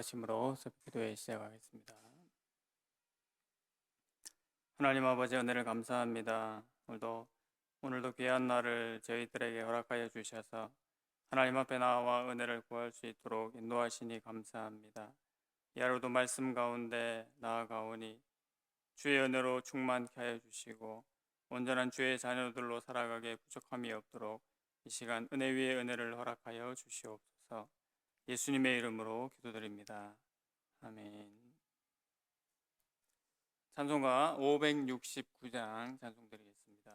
하심으로 기도회 시작하겠습니다. 하나님 아버지 은혜를 감사합니다. 오늘도 귀한 날을 저희들에게 허락하여 주셔서 하나님 앞에 나와 은혜를 구할 수 있도록 인도하시니 감사합니다. 이 하루도 말씀 가운데 나아가오니 주의 은혜로 충만케 하여 주시고 온전한 주의 자녀들로 살아가게 부족함이 없도록 이 시간 은혜 위에 은혜를 허락하여 주시옵소서. 예수님의 이름으로 기도드립니다. 아멘. 찬송가 569장 찬송드리겠습니다.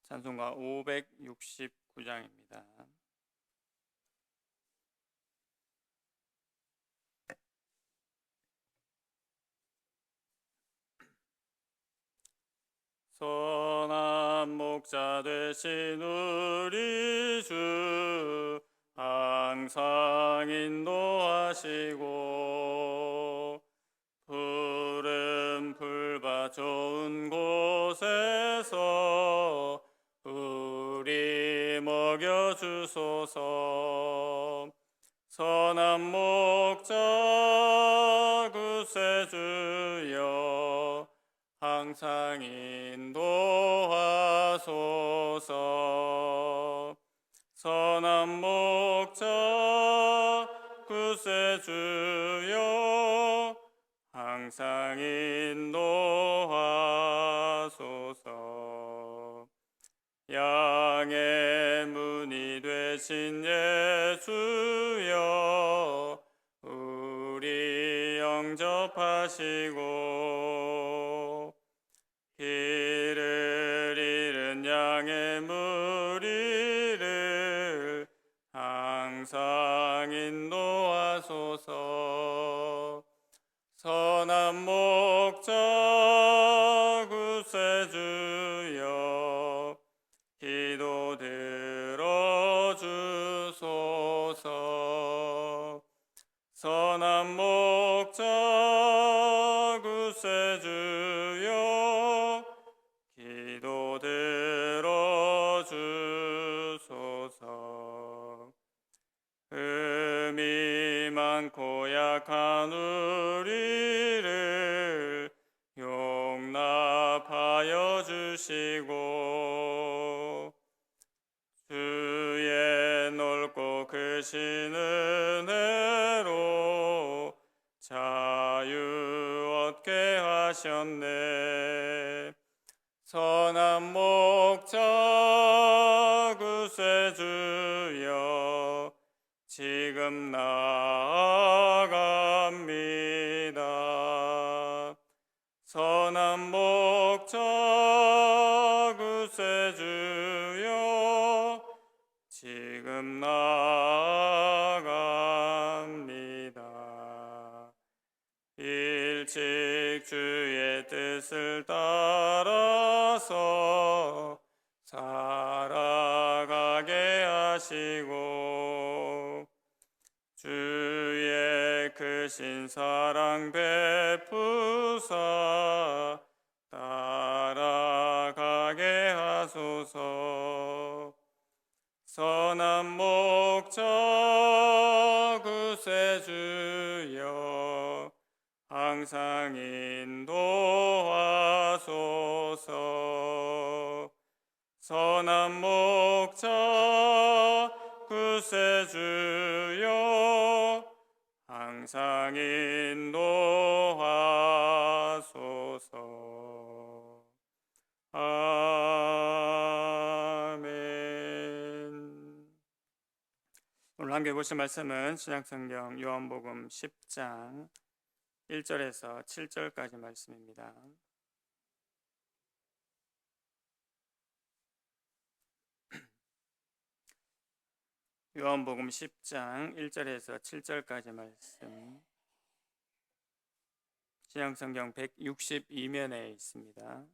찬송가 569장입니다. 선한 목자 되신 우리 주 항상 인도하시고 푸른 풀밭 좋은 곳에서 우리 먹여주소서. 선한 목자 구세주여 항상 인도하소서. 선한 목자 구세주여 항상 인도하소서. 양의 문이 되신 예수여 우리 영접하시고 길을 잃은 양의 무리를 항상 인도하소서. 선한 목자 구세주여 기도 들어주소서. 선한 목자 구세주여 기도 들어주소서. 흠이 많고 약한 우리를 용납하여 주시고 주의 넓고 크신 은혜로 자유 얻게 하셨네. 선한 목자 구세주여 지금 나아갑니다. 선한 목자 구세주여 지금 나아갑니다. 일찍 주의 뜻을 따라서 살아가게 하시고 주의 크신 사랑 베푸사 따라가게 하소서. 선한 목자 구세주여 항상 인도하소서. 선한 목자 구세주여 항상 인도하소서. 아멘. 오늘 함께 보실 말씀은 신약성경 요한복음 10장 1절에서 7절까지 말씀입니다. 요한복음 10장 1절에서 7절까지 말씀 신약성경 162면에 있습니다.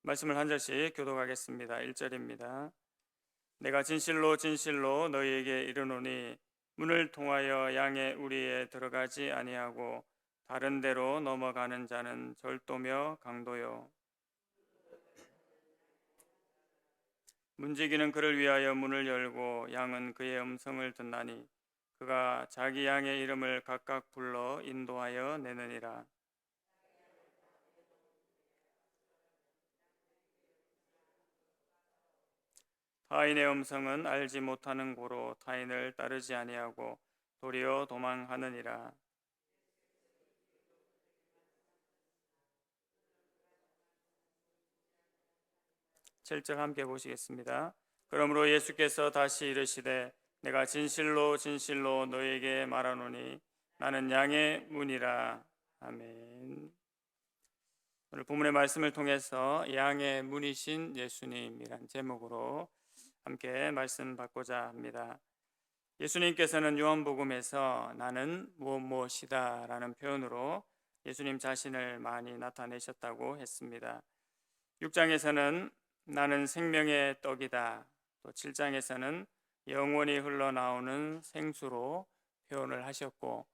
말씀을 한 절씩 교독하겠습니다. 1절입니다. 내가 진실로 진실로 너희에게 이르노니 문을 통하여 양의 우리에 들어가지 아니하고 다른 데로 넘어가는 자는 절도며 강도요 문지기는 그를 위하여 문을 열고 양은 그의 음성을 듣나니 그가 자기 양의 이름을 각각 불러 인도하여 내느니라. 타인의 음성은 알지 못하는 고로 타인을 따르지 아니하고 도리어 도망하느니라. 7절 함께 보시겠습니다. 그러므로 예수께서 다시 이르시되 내가 진실로 진실로 너에게 말하노니 나는 양의 문이라. 아멘. 오늘 본문의 말씀을 통해서 양의 문이신 예수님이란 제목으로 함께 말씀 받고자 합니다. 예수님께서는 요한복음에서 나는 무엇이다 라는 표현으로 예수님 자신을 많이 나타내셨다고 했습니다. 6장에서는 나는 생명의 떡이다, 또 7장에서는 영원히 흘러나오는 생수로 표현을 하셨고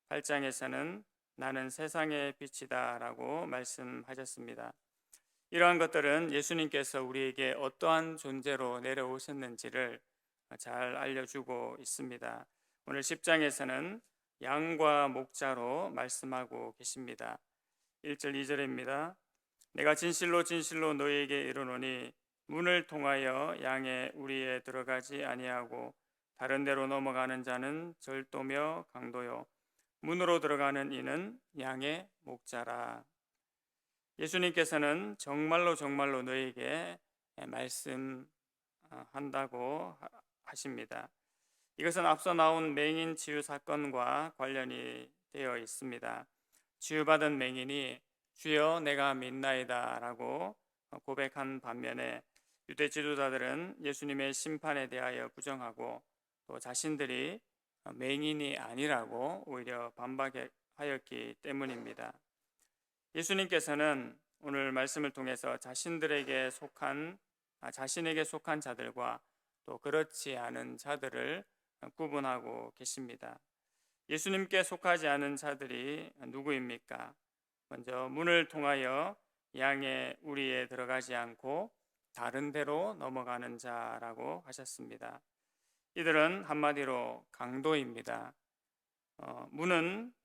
8장에서는 나는 세상의 빛이다 라고 말씀하셨습니다. 이러한 것들은 예수님께서 우리에게 어떠한 존재로 내려오셨는지를 잘 알려주고 있습니다. 오늘 10장에서는 양과 목자로 말씀하고 계십니다. 1절 2절입니다. 내가 진실로 진실로 너희에게 이르노니 문을 통하여 양의 우리에 들어가지 아니하고 다른 데로 넘어가는 자는 절도며 강도요 문으로 들어가는 이는 양의 목자라. 예수님께서는 정말로 정말로 너희에게 말씀한다고 하십니다. 이것은 앞서 나온 맹인 치유 사건과 관련이 되어 있습니다. 치유받은 맹인이 주여 내가 믿나이다 라고 고백한 반면에 유대 지도자들은 예수님의 심판에 대하여 부정하고 또 자신들이 맹인이 아니라고 오히려 반박하였기 때문입니다. 예수님께서는 오늘 말씀을 통해서 자신에게 속한 자들과 또 그렇지 않은 자들을 구분하고 계십니다. 예수님께 속하지 않은 자들이 누구입니까? 먼저 문을 통하여 양의 우리에 들어가지 않고 다른 데로 넘어가는 자라고 하셨습니다. 이들은 한마디로 강도입니다.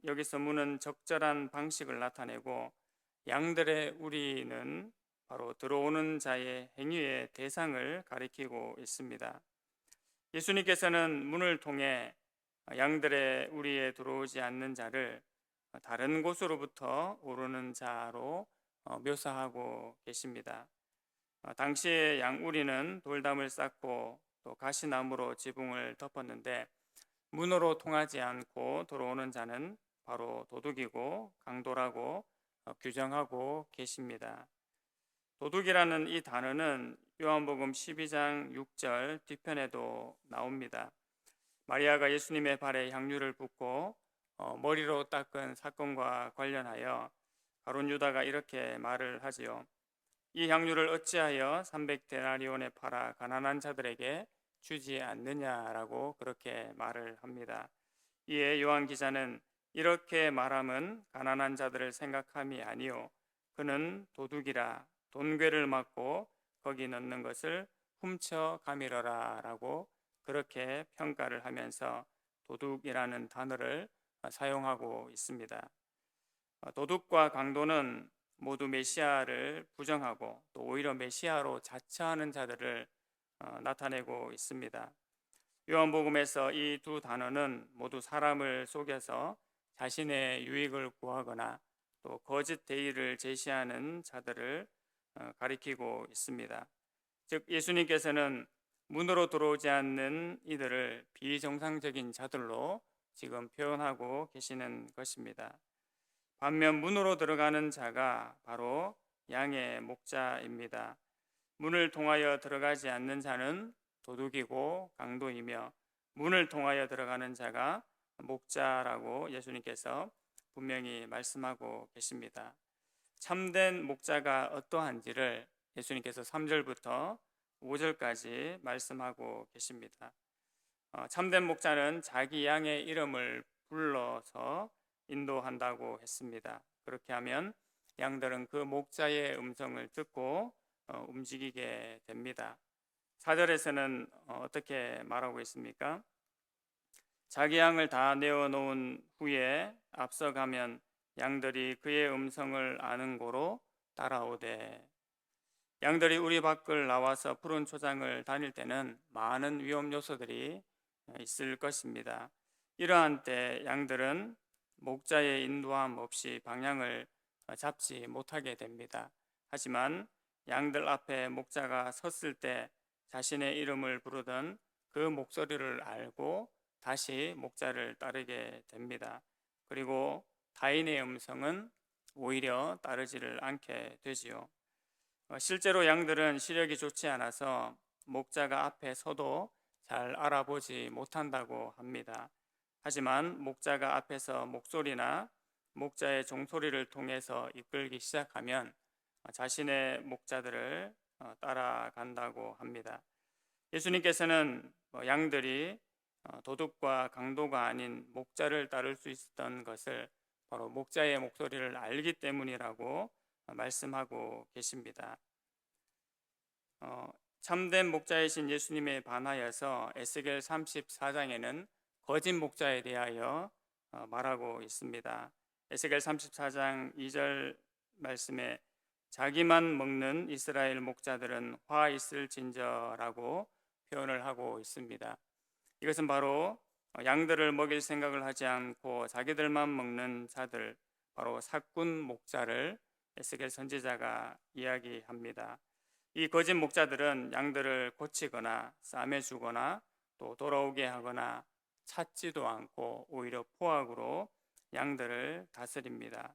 여기서 문은 적절한 방식을 나타내고 양들의 우리는 바로 들어오는 자의 행위의 대상을 가리키고 있습니다. 예수님께서는 문을 통해 양들의 우리에 들어오지 않는 자를 다른 곳으로부터 오르는 자로 묘사하고 계십니다. 당시의 양우리는 돌담을 쌓고 또 가시나무로 지붕을 덮었는데 문으로 통하지 않고 들어오는 자는 바로 도둑이고 강도라고 규정하고 계십니다. 도둑이라는 이 단어는 요한복음 12장 6절 뒤편에도 나옵니다. 마리아가 예수님의 발에 향유를 붓고 머리로 닦은 사건과 관련하여 가룟 유다가 이렇게 말을 하지요. 이 향유를 어찌하여 300데나리온에 팔아 가난한 자들에게 주지 않느냐라고 그렇게 말을 합니다. 이에 요한 기자는 이렇게 말함은 가난한 자들을 생각함이 아니요 그는 도둑이라 돈괴를 맞고 거기 넣는 것을 훔쳐 가밀어라 라고 그렇게 평가를 하면서 도둑이라는 단어를 사용하고 있습니다. 도둑과 강도는 모두 메시아를 부정하고 또 오히려 메시아로 자처하는 자들을 나타내고 있습니다. 요한복음에서 이 두 단어는 모두 사람을 속여서 자신의 유익을 구하거나 또 거짓 대의를 제시하는 자들을 가리키고 있습니다. 즉 예수님께서는 문으로 들어오지 않는 이들을 비정상적인 자들로 지금 표현하고 계시는 것입니다. 반면 문으로 들어가는 자가 바로 양의 목자입니다. 문을 통하여 들어가지 않는 자는 도둑이고 강도이며 문을 통하여 들어가는 자가 목자라고 예수님께서 분명히 말씀하고 계십니다. 참된 목자가 어떠한지를 예수님께서 3절부터 5절까지 말씀하고 계십니다. 참된 목자는 자기 양의 이름을 불러서 인도한다고 했습니다. 그렇게 하면 양들은 그 목자의 음성을 듣고 움직이게 됩니다. 4절에서는 어떻게 말하고 있습니까? 자기 양을 다 내어 놓은 후에 앞서가면 양들이 그의 음성을 아는 고로 따라오되. 양들이 우리 밖을 나와서 푸른 초장을 다닐 때는 많은 위험 요소들이 있을 것입니다. 이러한 때 양들은 목자의 인도함 없이 방향을 잡지 못하게 됩니다. 하지만 양들 앞에 목자가 섰을 때 자신의 이름을 부르던 그 목소리를 알고 다시 목자를 따르게 됩니다. 그리고 타인의 음성은 오히려 따르지를 않게 되지요. 실제로 양들은 시력이 좋지 않아서 목자가 앞에 서도 잘 알아보지 못한다고 합니다. 하지만 목자가 앞에서 목소리나 목자의 종소리를 통해서 이끌기 시작하면 자신의 목자들을 따라간다고 합니다. 예수님께서는 양들이 도둑과 강도가 아닌 목자를 따를 수 있었던 것을 바로 목자의 목소리를 알기 때문이라고 말씀하고 계십니다. 참된 목자이신 예수님에 반하여서 에스겔 34장에는 거짓 목자에 대하여 말하고 있습니다. 에스겔 34장 2절 말씀에 자기만 먹는 이스라엘 목자들은 화 있을진저라고 표현을 하고 있습니다. 이것은 바로 양들을 먹일 생각을 하지 않고 자기들만 먹는 자들, 바로 삭군 목자를 에스겔 선지자가 이야기합니다. 이 거짓 목자들은 양들을 고치거나 싸매주거나 또 돌아오게 하거나 찾지도 않고 오히려 포악으로 양들을 다스립니다.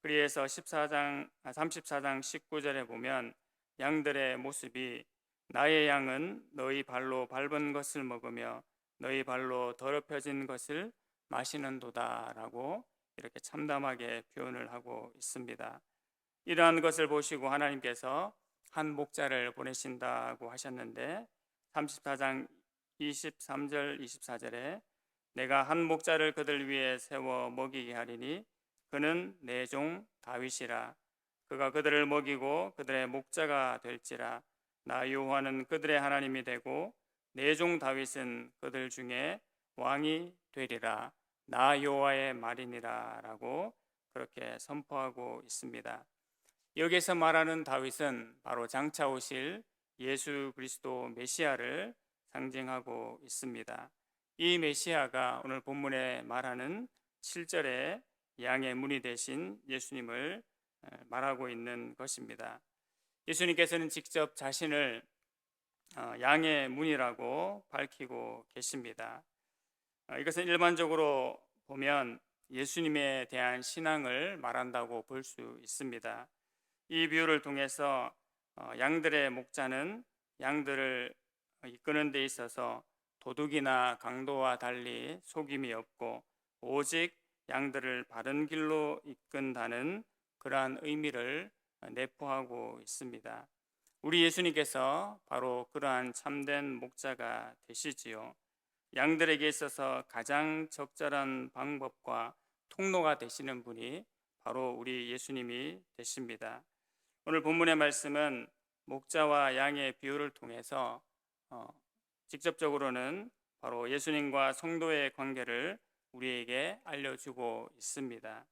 그리에서 34장 19절에 보면 양들의 모습이 나의 양은 너희 발로 밟은 것을 먹으며 너희 발로 더럽혀진 것을 마시는도다 라고 이렇게 참담하게 표현을 하고 있습니다. 이러한 것을 보시고 하나님께서 한 목자를 보내신다고 하셨는데 34장 23절 24절에 내가 한 목자를 그들 위에 세워 먹이게 하리니 그는 내 종 다윗이라. 그가 그들을 먹이고 그들의 목자가 될지라. 나 여호와는 그들의 하나님이 되고 내 종 다윗은 그들 중에 왕이 되리라. 나 여호와의 말이니라 라고 그렇게 선포하고 있습니다. 여기서 말하는 다윗은 바로 장차 오실 예수 그리스도 메시아를 상징하고 있습니다. 이 메시아가 오늘 본문에 말하는 7절에 양의 문이 되신 예수님을 말하고 있는 것입니다. 예수님께서는 직접 자신을 양의 문이라고 밝히고 계십니다. 이것은 일반적으로 보면 예수님에 대한 신앙을 말한다고 볼 수 있습니다. 이 비유를 통해서 양들의 목자는 양들을 이끄는 데 있어서 도둑이나 강도와 달리 속임이 없고 오직 양들을 바른 길로 이끈다는 그러한 의미를 내포하고 있습니다. 우리 예수님께서 바로 그러한 참된 목자가 되시지요. 양들에게 있어서 가장 적절한 방법과 통로가 되시는 분이 바로 우리 예수님이 되십니다. 오늘 본문의 말씀은 목자와 양의 비유를 통해서 직접적으로는 바로 예수님과 성도의 관계를 우리에게 알려주고 있습니다.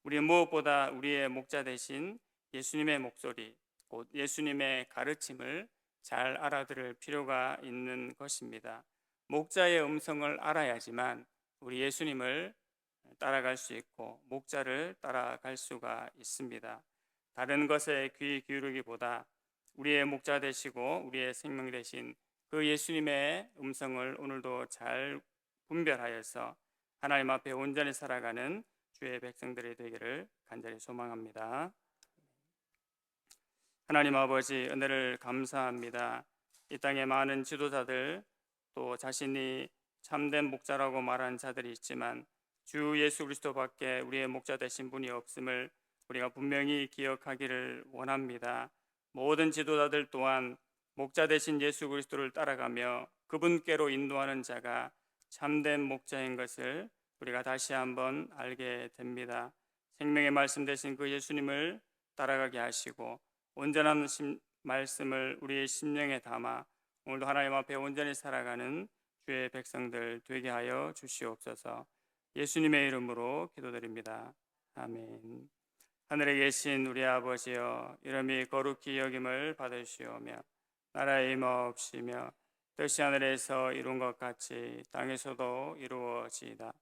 우리 무엇보다 우리의 목자 되신 예수님의 목소리, 곧 예수님의 가르침을 잘 알아들을 필요가 있는 것입니다. 목자의 음성을 알아야지만 우리 예수님을 따라갈 수 있고 목자를 따라갈 수가 있습니다. 다른 것에 귀 기울이기보다 우리의 목자 되시고 우리의 생명 되신 그 예수님의 음성을 오늘도 잘 분별하여서 하나님 앞에 온전히 살아가는 주의 백성들이 되기를 간절히 소망합니다. 하나님 아버지, 은혜를 감사합니다. 이 땅에 많은 지도자들, 또 자신이 참된 목자라고 말하는 자들이 있지만 주 예수 그리스도밖에 우리의 목자 되신 분이 없음을 우리가 분명히 기억하기를 원합니다. 모든 지도자들 또한 목자 되신 예수 그리스도를 따라가며 그분께로 인도하는 자가 참된 목자인 것을 우리가 다시 한번 알게 됩니다. 생명의 말씀 되신 그 예수님을 따라가게 하시고 온전한 말씀을 우리의 심령에 담아 오늘도 하나님 앞에 온전히 살아가는 주의 백성들 되게 하여 주시옵소서. 예수님의 이름으로 기도드립니다. 아멘. 하늘에 계신 우리 아버지여, 이름이 거룩히 여김을 받으시오며 나라의 임하옵시며 뜻이 하늘에서 이룬 것 같이 땅에서도 이루어지이다.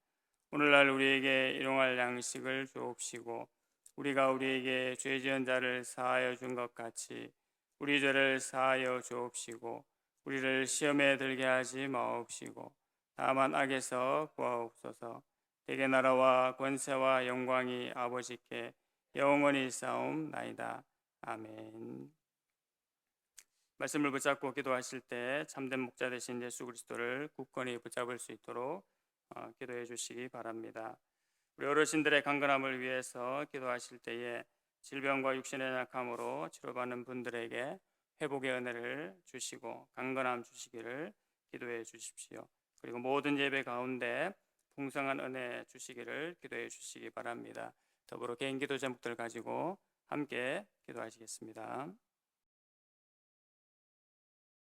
오늘날 우리에게 일용할 양식을 주옵시고 우리가 우리에게 죄 지은 자를 사하여 준 것 같이 우리 죄를 사하여 주옵시고 우리를 시험에 들게 하지 마옵시고 다만 악에서 구하옵소서. 대개 나라와 권세와 영광이 아버지께 영원히 싸움나이다. 아멘. 말씀을 붙잡고 기도하실 때 참된 목자 되신 예수 그리스도를 굳건히 붙잡을 수 있도록 기도해 주시기 바랍니다. 우리 어르신들의 강건함을 위해서 기도하실 때에 질병과 육신의 약함으로 치료받는 분들에게 회복의 은혜를 주시고 강건함 주시기를 기도해 주십시오. 그리고 모든 예배 가운데 풍성한 은혜 주시기를 기도해 주시기 바랍니다. 더불어 개인 기도 제목들 가지고 함께 기도하시겠습니다.